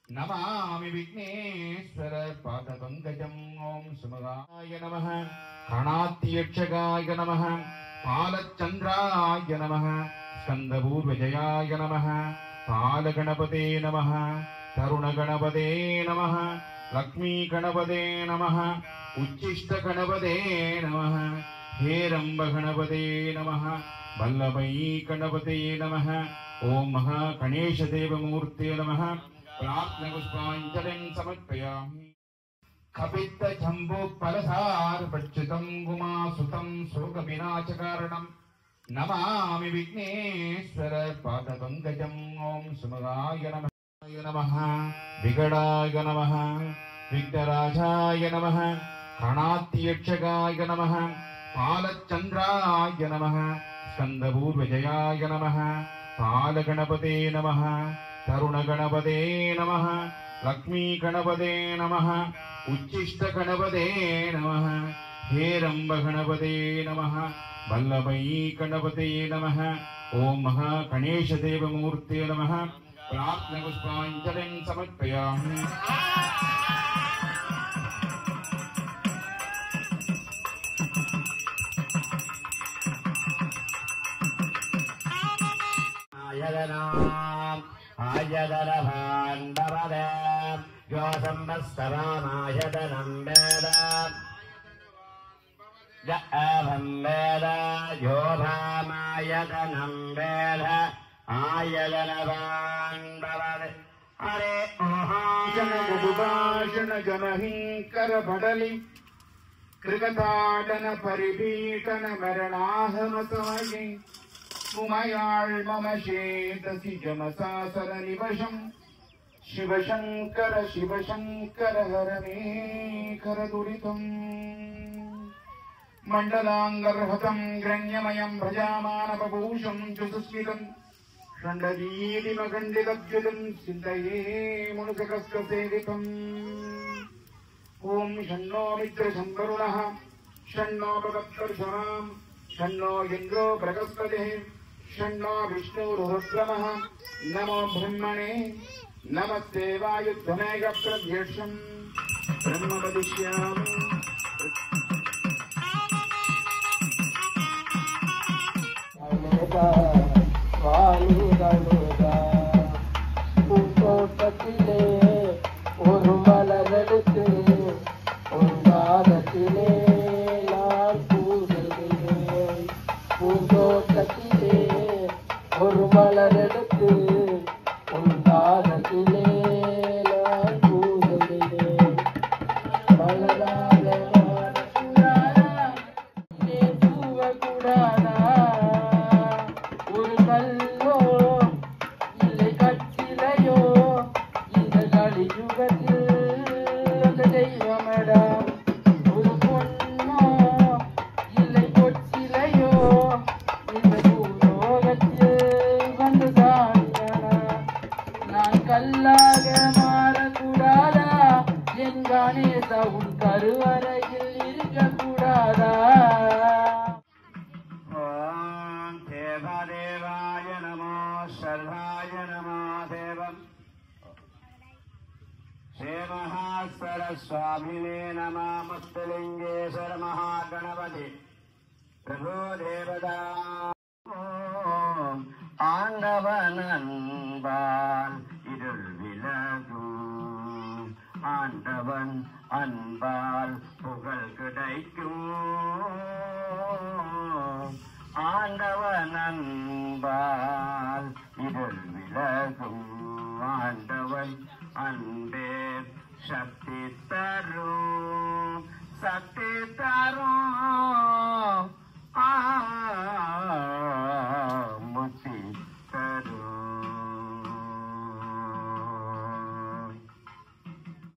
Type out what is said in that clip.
नमामि विघ्नेश्वर पादपङ्कजं ओं सुमगाय नमः गणात्यक्षगाय नमः पालचन्द्राय नमः स्कन्दपूर्वजयाय नमः कालगणपते नमः तरुणगणपते नमः लक्ष्मीगणपते नमः उच्चिष्टगणपते नमः हेरम्बगणपते नमः वल्लभै गणपते नमः ओं महागणेशदेवमूर्ते नमः प्रार्थनापुष्पाञ्जलिं समर्पयामि कपित्थजम्बूफलसारभक्षितं गुमासुतं शोकविनाशकारणं नमामि विघ्नेश्वर पादपङ्कजं ॐ सुमगाय नमः विकटाय नमः विघ्नराजाय नमः गणात्यक्षगाय नमः पालचन्द्राय नमः स्कन्दपूर्वजयाय नमः कालगणपते नमः तरुणगणपते नमः लक्ष्मीगणपते नमः उच्चिष्टगणपते नमः हेरम्बगणपते नमः वल्लभै गणपते नमः ओं महागणेशदेवमूर्ते नमः प्रार्थनापुष्पाञ्जलिं समर्पयामि आयदनभाण्डवदे यो संवत्सरामायतनं वेद य एवं वेद यो भामायतनं वेद आयदनभाण्डवदे हरे महाजन जनहिंकर बडलि कृगताडन परिपीटन मरणाहमसमये मुमयाळ मम शेतसि जमसासर निवशं शिवशंकर शिवशंकर हर मे खर दुरितम् मण्डलाङ्गर्हतं ग्रण्यमयं भजामानपपूषं चतुस्मितं षण्डदीतिमखण्डितब्जुलं सिद्धये मुनुसकस्कसेवितम् ॐ शन्नो मित्रशम्वरुणः शन्नो भगवत्कर्षणां शन्नो इन्द्रो बृहस्पतिः शन्नो विष्णुरुद्रमः नमो ब्रह्मणे नमस्ते वायुध्वमेघ प्रद्यक्षं ब्रह्म वदिष्यामि பூந்தோட்டத்திலே ஒரு மலரெடுத்து உன்பாதத்திலே நான் பூசுகிறேன். பூந்தோட்டத்திலே ஒரு மலரெடுத்து உன்பாதத்திலே நான் பூசுகிறேன். மலராக கூடாதா ஒரு கல்லோ இல்லை கட்டிலையோ இந்த கலியுகத்தில் அந்த தெய்வமடா ஒரு பொன்னோ இல்லை பொச்சிலையோ இந்த பூலோகத்தில் வந்து தானியனா நான் கல்லாக மாறக்கூடாதா என் கணேசா உன் கருவறையில் இருக்கக்கூடாதா देवाय नमो सर्वाय नमो देवम् श्रीमहासरस्वामिने नमः मुक्तलिङ्गेश्वर महागणपति प्रभो देवता ஆண்டவன் இருள் விலகும் ஆண்டவன் அன்பால் புகழ் கிடைக்கும் ஆண்டவன் அன்பால் இருள் விலகும் ஆண்டவன் அன்பே சக்தி தரும் சக்தி